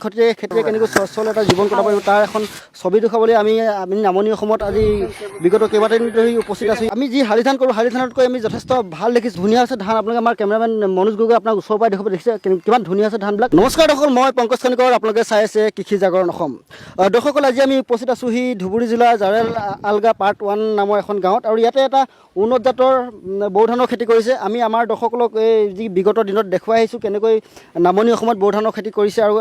খেতিয়ে কেনেকৈ সচ্ছল এটা জীৱন কটাব পাৰিব তাৰ এখন ছবি দেখুৱাবলৈ আমি নামনি অসমত আজি বিগত কেইবাদিন ধৰি উপস্থিত আছোঁ। আমি যি শালি ধান কৰোঁ, শালি ধানতকৈ আমি যথেষ্ট ভাল দেখিছোঁ। ধুনীয়া আছে ধান। আপোনালোকে আমাৰ কেমেৰামেন মনোজ গগৈ আপোনাক ওচৰৰ পৰাই দেখাব দেখিছে কিমান ধুনীয়া আছে ধানবিলাক। নমস্কাৰ দৰ্শক, মই পংকজ খনিকৰ, আপোনালোকে চাই আছে কৃষি জাগৰণ অসম। দৰ্শকসকল, আজি আমি উপস্থিত আছোঁহি ধুবুৰী জিলাৰ জাৰেল আলগা পাৰ্ট 1 নামৰ এখন গাঁৱত, আৰু ইয়াতে এটা উন্নত জাতৰ বড়ো ধানৰ খেতি কৰিছে। আমি আমাৰ দৰ্শকসকলক এই যি বিগত দিনত দেখুৱাই আহিছোঁ কেনেকৈ নামনি অসমত বড়ো ধানৰ খেতি কৰিছে, আৰু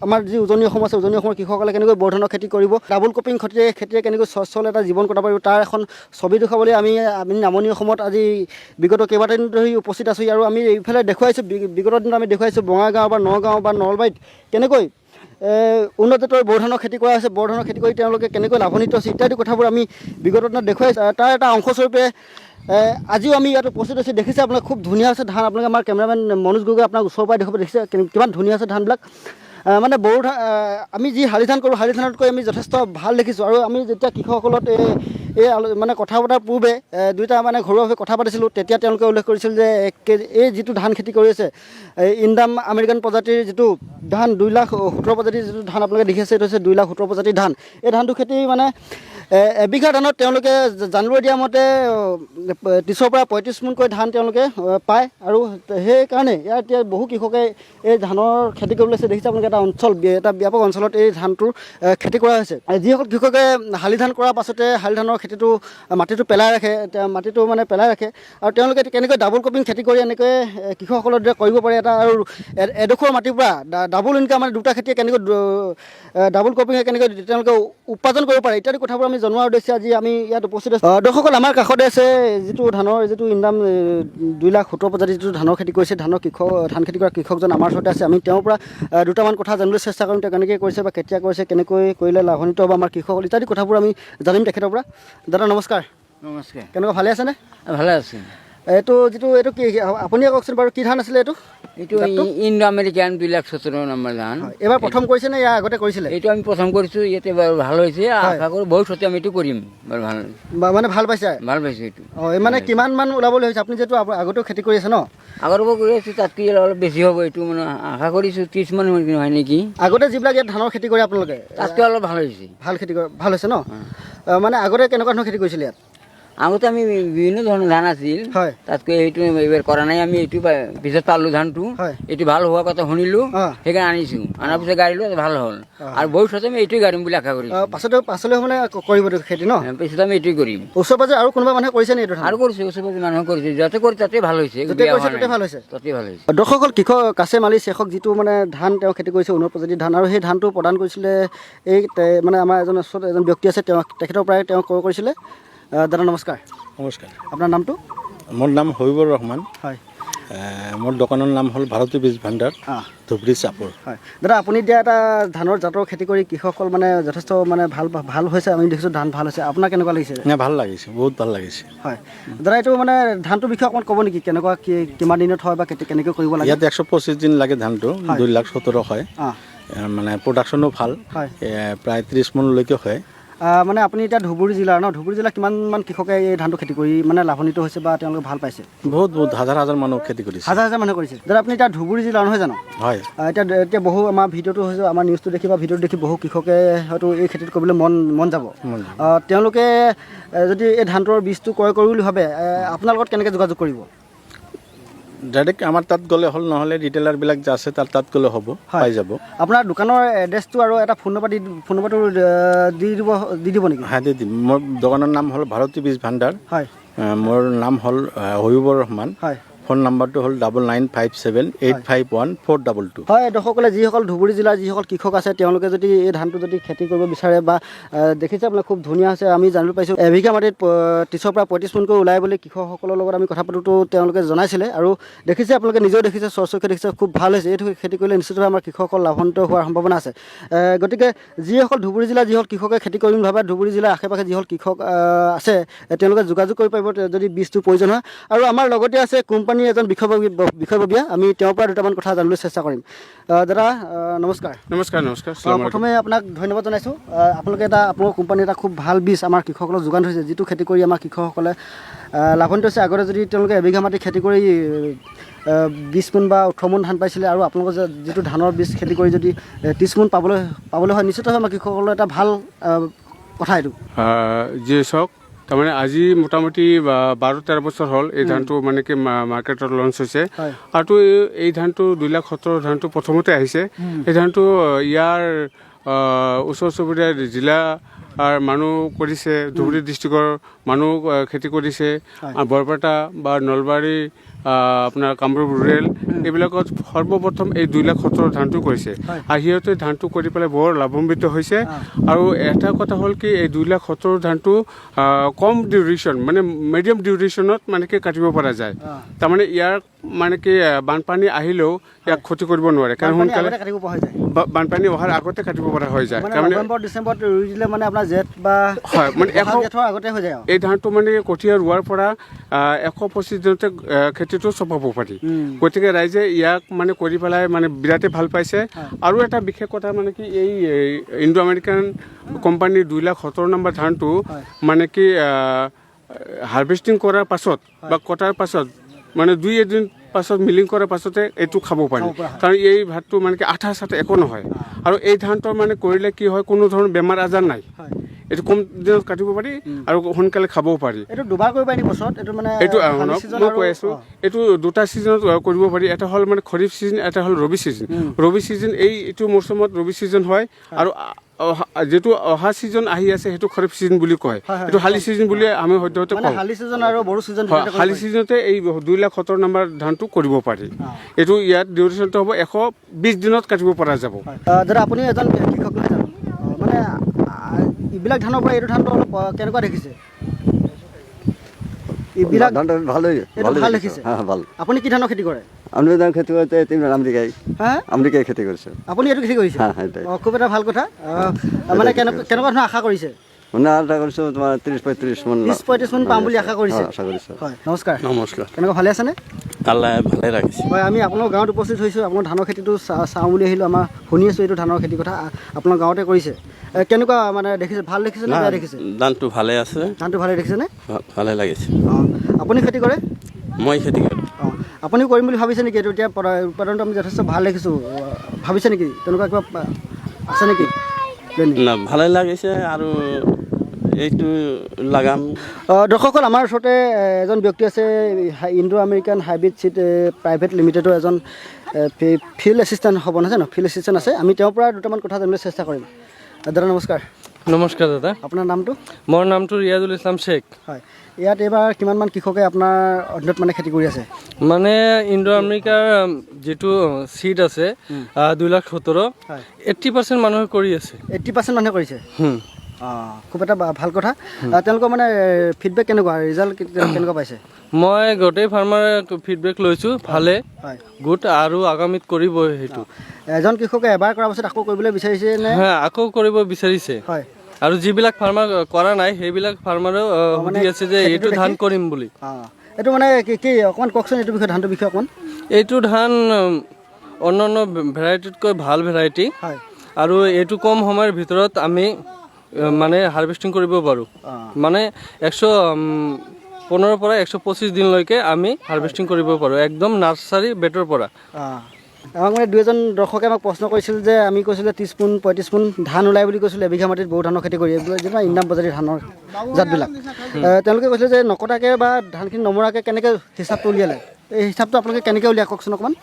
আমাৰ যি উজনি অসম আছে, উজনি অসমৰ কৃষকসকলে কেনেকৈ বড়ো ধানৰ খেতি কৰিব, ডাবুল ক্ৰপিং খেতিয়ে কেনেকৈ সচ্ছল এটা জীৱন কটাব পাৰিব তাৰ এখন ছবি দেখুৱাবলৈ আমি নামনি অসমত আজি বিগত কেইবাদিন ধৰি উপস্থিত আছোঁ। আৰু আমি এইফালে দেখুৱাইছোঁ, বিগত দিনত আমি দেখুৱাইছোঁ বঙাইগাঁও বা নগাঁও বা নলবাৰীত কেনেকৈ উন্নত জাতৰ বড়ো ধানৰ খেতি কৰা হৈছে, বড়ো ধানৰ খেতি কৰি তেওঁলোকে কেনেকৈ লাভান্বিত হৈছে ইত্যাদি কথাবোৰ আমি বিগত দিনত দেখুৱাইছোঁ। তাৰ এটা অংশস্বৰূপে আজিও আমি ইয়াত উপস্থিত আছোঁ। দেখিছে আপোনালোকে খুব ধুনীয়া আছে ধান। আপোনালোকে আমাৰ কেমেৰামেন মনোজ গগৈ আপোনাক ওচৰৰ পৰাই দেখাব দেখিছে কিমান ধুনীয়া আছে ধানবিলাক। মানে বড়ো ধান, আমি যি শালি ধান কৰোঁ, শালি ধানতকৈ আমি যথেষ্ট ভাল দেখিছোঁ। আৰু আমি যেতিয়া কৃষকসকলত এই মানে কথা পতাৰ পূৰ্বে দুয়োটা মানে ঘৰুৱাভাৱে কথা পাতিছিলোঁ, তেতিয়া তেওঁলোকে উল্লেখ কৰিছিল যে এই যিটো ধান খেতি কৰি আছে, ইণ্ডাম আমেৰিকান প্ৰজাতিৰ যিটো ধান 2,17,000 প্ৰজাতিৰ যিটো ধান আপোনালোকে দেখি আছে, এইটো হৈছে 2,17,000 প্ৰজাতিৰ ধান। এই ধানটো খেতি মানে এবিঘা ধানত তেওঁলোকে জানুৱাৰী দিয়া মতে 30 পৰা 35 মোনকৈ ধান তেওঁলোকে পায়। আৰু সেইকাৰণে ইয়াৰ এতিয়া বহু কৃষকে এই ধানৰ খেতি কৰিবলৈ লৈছে। দেখিছে আপোনালোকে এটা ব্যাপক অঞ্চলত এই ধানটোৰ খেতি কৰা হৈছে। যিসকল কৃষকে শালি ধান কৰাৰ পাছতে শালি ধানৰ মাটিটো পেলাই ৰাখে, আৰু তেওঁলোকে কেনেকৈ ডাবুল ক্ৰপিং খেতি কৰি এনেকৈ কৃষকসকলৰ দৰে কৰিব পাৰে এটা, আৰু এডোখৰ মাটিৰ পৰা ডাবুল ইনকাম মানে দুটা খেতিয়ে কেনেকৈ ডাবুল ক্ৰপিঙে কেনেকৈ তেওঁলোকে উপাৰ্জন কৰিব পাৰে ইত্যাদি কথাবোৰ আমি জনোৱাৰ উদ্দেশ্যে আজি আমি ইয়াত উপস্থিত আছোঁ। দৰ্শকসকল, আমাৰ কাষতে আছে যিটো ইণ্ডাম 2,17,000 প্ৰজাতিৰ যিটো ধানৰ খেতি কৰিছে, ধান খেতি কৰা কৃষকজন আমাৰ ওচৰতে আছে। আমি তেওঁৰ পৰা দুটামান কথা জানিবলৈ চেষ্টা কৰিম, তেওঁ কেনেকৈ কৰিছে বা কেতিয়া কৰিছে, কেনেকৈ কৰিলে লাভান্বিত হ'ব আমাৰ কৃষকসকল ইত্যাদি কথাবোৰ আমি জানিম তেখেতৰ পৰা। দাদা নমস্কাৰ। নমস্কাৰ। কেনেকুৱা, ভালে আছেনে? ভালে আছে। এইটো কি আপুনিয়ে কওকচোন বাৰু, কি ধান আছিলে এইটো? এইটো ইণ্ডো আমেৰিকান 2,17,000 নম্বৰ ধান। এবাৰ প্ৰথম কৰিছে নে ইয়াৰ আগতে কৰিছিলে? এইটো আমি প্ৰথম কৰিছোঁ, ইয়াতে বাৰু ভাল হৈছে। আশা কৰোঁ ভৱিষ্যতে আমি এইটো কৰিম বাৰু। মানে ভাল পাইছে? ভাল পাইছোঁ এইটো। মানে কিমান মান ওলাবলৈ হৈছে? আপুনি যিহেতু আগতেও খেতি কৰি আছে ন? আগৰ পৰা কৰি আছোঁ, তাতকৈ অলপ বেছি হ'ব এইটো, মানে আশা কৰিছোঁ 30 মান হয় নেকি। আগতে যিবিলাক ইয়াত ধানৰ খেতি কৰে আপোনালোকে, তাতকৈ অলপ ভাল হৈছে। ভাল হৈছে ন? মানে আগতে কেনেকুৱা ধৰণৰ খেতি কৰিছিলে ইয়াত? আগতে আমি বিভিন্ন ধৰণৰ ধান আছিল, তাতকৈ এইটো এইবাৰ কৰা নাই। আমি এইটো পিছত পালোঁ ধানটো, এইটো ভাল হোৱাৰ কথা শুনিলোঁ, সেইকাৰণে আনিছোঁ। অনাৰ পিছত গাড়ীলোঁ, ভাল হ'ল। আৰু ভৱিষ্যতে আমি এইটোৱে গাড়িম বুলি আশা কৰিছোঁ। পাছলৈ মানে কৰিব খেতি ন? পিছত আমি এইটোৱে কৰিম। ওচৰ পাজৰে আৰু কোনোবা মানুহে কৰিছে নে এইটো? আৰু কৰিছে, ওচৰ পাজৰে মানুহে কৰিছে। যাতে কৰি তাতে ভাল হৈছে, তাতে ভাল হৈছে। দৰ্শকসকল, কৃষক কাছে মালি শেষক যিটো মানে ধান তেওঁ খেতি কৰিছে, উন্নত প্ৰজাতিৰ ধান, আৰু সেই ধানটো প্ৰদান কৰিছিলে মানে আমাৰ এজন ব্যক্তি আছে, তেখেতৰ পৰাই তেওঁ ক্ৰয় কৰিছিলে। দাদা নমস্কাৰ। নমস্কাৰ। আপোনাৰ নামটো? মোৰ নাম হবিবুৰ ৰহমান। হয়। মোৰ দোকানৰ নাম হ'ল ভাৰতী বীজ ভাণ্ডাৰ, ধুবুৰী চাপৰ। হয় দাদা, আপুনি এতিয়া এটা ধানৰ জাতৰ খেতি কৰি কৃষকসকল মানে যথেষ্ট মানে ভাল হৈছে। আমি দেখিছোঁ ধান ভাল হৈছে। আপোনাৰ কেনেকুৱা লাগিছে? ভাল লাগিছে, বহুত ভাল লাগিছে। হয় দাদা, এইটো মানে ধানটোৰ বিষয়ে অকণমান ক'ব নেকি? কেনেকুৱা কিমান দিনত হয় বা কেনেকৈ কৰিব লাগে? ইয়াত 125 দিন লাগে ধানটো, 2,17,000 হয়। মানে প্ৰডাকশ্যনো ভাল, প্ৰায় 30 মোনলৈকে হয়। মানে আপুনি এতিয়া ধুবুৰী জিলাৰ ন? ধুবুৰী জিলাৰ কিমান মান কৃষকে এই ধানটো খেতি কৰি মানে লাভান্বিত হৈছে বা তেওঁলোকে ভাল পাইছে? বহুত হাজাৰ মানুহ খেতি কৰিছে। হাজাৰ মানুহে কৰিছে। দাদা, আপুনি এতিয়া ধুবুৰী জিলাৰ নহয় জানো? হয়। এতিয়া বহু আমাৰ ভিডিঅ'টো হৈছে, আমাৰ নিউজটো দেখি বা ভিডিঅ'টো দেখি বহু কৃষকে হয়তো এই খেতিত কৰিবলৈ মন যাব। তেওঁলোকে যদি এই ধানটোৰ বীজটো ক্ৰয় কৰোঁ বুলি ভাবে, আপোনাৰ লগত কেনেকৈ যোগাযোগ কৰিব? ডাইৰেক্ট আমাৰ তাত গ'লে হ'ল, নহ'লে ৰিটেইলাৰবিলাক যে আছে তাত গ'লে হ'ব, পাই যাব। আপোনাৰ দোকানৰ এড্ৰেছটো আৰু এটা ফোন নম্বৰটো দি দিব নেকি? হয়, দি দিম। মোৰ দোকানৰ নাম হ'ল ভাৰতী বীজ ভাণ্ডাৰ। হয়। মোৰ নাম হ'ল হবিবুৰ ৰহমান। হয়। ফোন নম্বৰটো হ'ল 9957851422। হয় দৰ্শকসকলে, যিসকল ধুবুৰী জিলাৰ যিসকল কৃষক আছে, তেওঁলোকে যদি এই ধানটো যদি খেতি কৰিব বিচাৰে বা দেখিছে আপোনালোকে খুব ধুনীয়া হৈছে। আমি জানিব পাৰিছোঁ এবিঘা মাটিত 30 পৰা 35 মোনকৈ ওলাই বুলি কৃষকসকলৰ লগত আমি কথা পাতোঁতো তেওঁলোকে জনাইছিলে। আৰু দেখিছে আপোনালোকে নিজেও দেখিছে, চৰচৰকৈ দেখিছে, খুব ভাল হৈছে। এইটো খেতি কৰিলে নিশ্চিতভাৱে আমাৰ কৃষকসকল লাভান্বিত হোৱাৰ সম্ভাৱনা আছে। গতিকে যিসকল ধুবুৰী জিলাৰ যিসকল কৃষকে খেতি কৰিম ভাবে, ধুবুৰী জিলাৰ আশে পাশে যিসকল কৃষক আছে, তেওঁলোকে যোগাযোগ কৰিব পাৰিব যদি বীজটো প্ৰয়োজন হয়। আৰু আমাৰ লগতে আছে কোম্পানী কোম্পানীৰ এজন বিষয়ববীয়া আমি তেওঁৰ পৰা দুটামান কথা জানিবলৈ চেষ্টা কৰিম দাদা নমস্কাৰ নমস্কাৰ নমস্কাৰ প্ৰথমে আপোনাক ধন্যবাদ জনাইছোঁ আপোনালোকে আপোনালোকৰ কোম্পানী এটা খুব ভাল বীজ আমাৰ কৃষকসকলক যোগান ধৰিছে যিটো খেতি কৰি আমাৰ কৃষকসকলে লাভান্বিত হৈছে আগতে যদি তেওঁলোকে এবিঘা মাটি খেতি কৰি 20 মোন বা 18 মোন ধান পাইছিলে আৰু আপোনালোকৰ যিটো ধানৰ বীজ খেতি কৰি যদি 30 মোন পাবলৈ হয় নিশ্চিতভাৱে আমাৰ কৃষকসকলৰ এটা ভাল কথা এইটো যি চাওক তাৰমানে আজি মোটামুটি 12-13 বছৰ হ'ল এই ধানটো মানে কি মাৰ্কেটত লঞ্চ হৈছে আৰু এই ধানটো 2,70,000 ধানটো প্ৰথমতে আহিছে এই ধানটো ইয়াৰ ওচৰ চুবুৰীয়া জিলা মানুহ কৰিছে ধুবুৰী ডিষ্ট্ৰিক্টৰ মানুহ খেতি কৰিছে বৰপেটা বা নলবাৰী আপোনাৰ কামৰূপ ৰুৰেল এইবিলাকত সৰ্বপ্ৰথম এই 2,70,000 ধানটো কৰিছে আৰু সিহঁতে ধানটো কৰি পেলাই বৰ লাভান্বিত হৈছে আৰু এটা কথা হ'ল কি এই 2,70,000 ধানটো কম ডিউৰেশ্যন মানে মিডিয়াম ডিউৰেশ্যনত মানে কি কাটিব পৰা যায় তাৰমানে ইয়াৰ মানে কি বানপানী আহিলেও ইয়াক ক্ষতি কৰিব নোৱাৰে কাৰণ সোনকালে বানপানী অহাৰ আগতে কাটিব পৰা হৈ যায় তাৰমানে নৱেম্বৰ ডিচেম্বৰত ৰুই দিলে মানে আপোনাৰ জেঠ বা হয় মানে আগতে হৈ যায় এই ধানটো মানে কঠীয়া ৰোৱাৰ পৰা 125 দিনতে খেতিটো চপাব পাৰি গতিকে ৰাইজে ইয়াক মানে কৰি পেলাই মানে বিৰাটেই ভাল পাইছে আৰু এটা বিশেষ কথা মানে কি এই ইণ্ডো আমেৰিকান কোম্পানীৰ 2,70,000 নম্বৰ ধানটো মানে কি হাৰ্ভেষ্টিং কৰাৰ পাছত বা কটাৰ পাছত মানে 2-1 দিন পাছত মিলিং কৰাৰ পাছতে এইটো খাব পাৰি কাৰণ এই ভাতটো মানে কি আঠা চাঠা একো নহয় আৰু এই ধানটো মানে কৰিলে কি হয় কোনো ধৰণৰ বেমাৰ আজাৰ নাই এইটো কম দিনত কাটিব পাৰি আৰু সোনকালে খাবও পাৰি এইটো দুবাৰ কৰিব পাৰি বছৰত এইটো মানে এইটো মই কৈ আছোঁ এইটো দুটা ছিজনত কৰিব পাৰি এটা হ'ল মানে খৰিফ ছিজন এটা হ'ল ৰবি ছিজন ৰবি ছিজন এইটো মৌচুমত ৰবি ছিজন হয় আৰু যেটো অহা ছিজন আহি আছে সেইটো খৰিফ ছিজন বুলি কয় এইটো শালি ছিজন বুলি আমি সদ্যহতে কওঁ শালি ছিজন আৰু বড়ো ছিজন শালি ছিজনতে এই 2,70,000 নম্বৰ ধানটো কৰিব পাৰি এইটো ইয়াত ডিউৰেশ্যনটো হ'ব 120 দিনত কাটিব পৰা যাব দাদা আপুনি এজন কৃষক নহয় জানো মানে এইবিলাক ধানৰ পৰা এইটো ধানটো অলপ কেনেকুৱা দেখিছে এইবিলাক ধানটা ভালোই ভাল দেখিছে ভাল আপুনি কি ধানৰ খেতি কৰে আমি ধান খেতি কৰতে আমেৰিকায় আমেৰিকায় খেতি কৰছে আপুনি এইটো খেতি কৰিছে এটাই খুব এটা ভাল কথা মানে কেনেকুৱা ধৰণৰ আশা কৰিছে মানে আশা কৰিছো তোমাৰ 30-35 মন 30-35 মন পাম বুলি আশা কৰিছে আশা কৰিছো হয় নমস্কাৰ নমস্কাৰ কেনেকুৱা ভালে আছেনে আল্লাহ ভালে ৰাখিছে হয় আমি আপোনাৰ গাঁৱত উপস্থিত হৈছোঁ আপোনাৰ ধানৰ খেতিটো চাওঁ বুলি আহিলোঁ আমাৰ শুনি আছোঁ এইটো ধানৰ খেতিৰ কথা আপোনাৰ গাঁৱতে কৰিছে কেনেকুৱা মানে দেখিছে ভাল দেখিছে নে বেয়া দেখিছে ধানটো ভালে আছে ধানটো ভালে দেখিছেনে ভালে লাগিছে অঁ আপুনি খেতি কৰে মই খেতি কৰোঁ অঁ আপুনিও কৰিম বুলি ভাবিছে নেকি এইটো এতিয়া উৎপাদনটো আমি যথেষ্ট ভাল দেখিছোঁ ভাবিছে নেকি তেনেকুৱা কিবা আছে নেকি না ভালে লাগিছে আৰু এইটো লাগাম দৰ্শকসকল আমাৰ ওচৰতে এজন ব্যক্তি আছে Indo American hybrid seed private লিমিটেডৰ এজন ফিল্ড এছিষ্টেণ্ট হ'ব নহয় জানো ফিল্ড এছিষ্টেণ্ট আছে আমি তেওঁৰ পৰা দুটামান কথা জানিবলৈ চেষ্টা কৰিম দাদা নমস্কাৰ নমস্কাৰ দাদা আপোনাৰ নামটো মোৰ নামটো ৰিয়াজুল ইছলাম শেখ হয় ইয়াত এইবাৰ কিমানমান কৃষকে আপোনাৰ অধীনত মানে খেতি কৰি আছে মানে ইণ্ডো আমেৰিকাৰ যিটো চিট আছে 2,70,000 80% মানুহে কৰি আছে 80% মানুহে কৰিছে খুব এটা ভাল কথা তেওঁলোকৰ মানে ফিডবেক কেনেকুৱা ৰিজাল্ট কেনেকুৱা পাইছে মই গোটেই ফাৰ্মাৰ ফিডবেক লৈছোঁ ভালে গুড আৰু আগামীত কৰিব সেইটো এজন কৃষকে এবাৰ কৰাৰ পাছত আকৌ কৰিবলৈ বিচাৰিছে নে আকৌ কৰিব বিচাৰিছে হয় আৰু যিবিলাক ফাৰ্মাৰ কৰা নাই সেইবিলাক ফাৰ্মাৰেও সুধি আছে যে এইটো ধান কৰিম বুলি এইটো মানে কি অকণমান কওকচোন এইটো বিষয়ে ধানটোৰ বিষয়ে অকণমান এইটো ধান অন্যান্য ভেৰাইটিতকৈ ভাল ভেৰাইটি হয় আৰু এইটো কম সময়ৰ ভিতৰত আমি মানে হাৰ্ভেষ্টিং কৰিব পাৰোঁ মানে 115 পৰা 125 দিনলৈকে আমি হাৰ্ভেষ্টিং কৰিব পাৰোঁ একদম নাৰ্চাৰী বেডৰ পৰা আমাক মানে দুই এজন দৰ্শকে আমাক প্ৰশ্ন কৰিছিল যে আমি কৈছিলোঁ 30 মোন 35 মোন ধান ওলাই বুলি কৈছিলোঁ এবিঘা মাটিত বহু ধানৰ খেতি কৰি যিটো ইণ্ডাম বজাৰী ধানৰ জাতবিলাক তেওঁলোকে কৈছিলে যে নকটাকৈ বা ধানখিনি নমৰাকৈ কেনেকৈ হিচাপটো উলিয়ালে এই হিচাপটো আপোনালোকে কেনেকৈ উলিয়াই কওকচোন অকণমান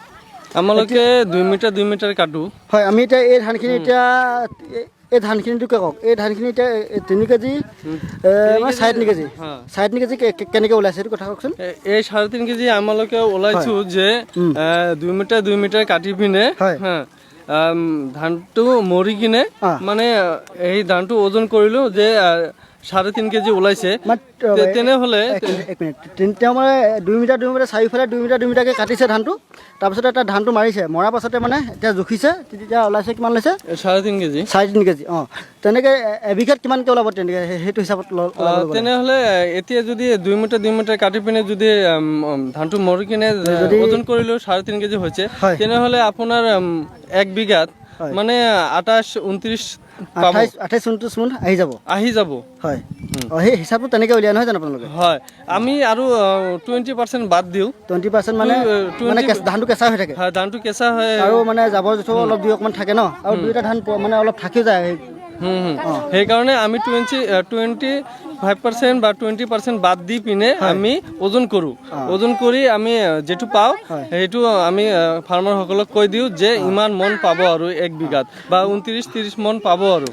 আমালোকে 2 মিটাৰ কাটো হয় আমি এতিয়া এই ধানখিনি এতিয়া এই ধানখিনিটোকে কওক এই ধানখিনি এতিয়া 3 কেজি মানে 3.5 কেজি 3.5 কেজি কেনেকৈ ওলাইছে এইটো কথা কওকচোন এই 3.5 কেজি আমালোকে ওলাইছোঁ যে 2 মিটাৰ কাটি পিনে ধানটো মৰি কিনে মানে এই ধানটো ওজন কৰিলোঁ যে 3.5 কেজি ওলাইছে মাত্ৰ তেনেহ'লে এক মিনিট তেওঁ মানে 2 মিটাৰ চাৰিওফালে 2 মিটাৰকৈ কাটিছে ধানটো তাৰপিছতে এটা ধানটো মাৰিছে মৰাৰ পাছতে মানে এতিয়া জুখিছে তেতিয়া ওলাইছে কিমান ওলাইছে 3.5 কেজি 3.5 কেজি অঁ তেনেকৈ এবিঘাত কিমানকৈ ওলাব তেনেকৈ সেইটো হিচাপত তেনেহ'লে এতিয়া যদি 2 মিটাৰ কাটি পিনে যদি ধানটো মৰি কিনে ওজন কৰিলেও 3.5 কেজি হৈছে তেনেহ'লে আপোনাৰ 1 বিঘাত মানে 28-29 28-29 মোন আহি যাব হয় সেই হিচাপটো তেনেকৈ উলিয়াই নহয় জানো আপোনালোকে হয় আমি আৰু 20% বাদ দিওঁ 20% মানে ধানটো কেঁচা হৈ থাকে হয় ধানটো কেঁচা হয় আৰু মানে জাবৰ জোথৰ অলপ দুই অকণমান থাকে ন আৰু দুইটা ধান মানে অলপ থাকিও যায় সেইকাৰণে আমি 25% বা 20% বাদ দি পিনে আমি ওজন কৰোঁ ওজন কৰি আমি যিটো পাওঁ সেইটো আমি ফাৰ্মাৰসকলক কৈ দিওঁ যে ইমান মন পাব আৰু 1 বিঘাত বা 29-30 মন পাব আৰু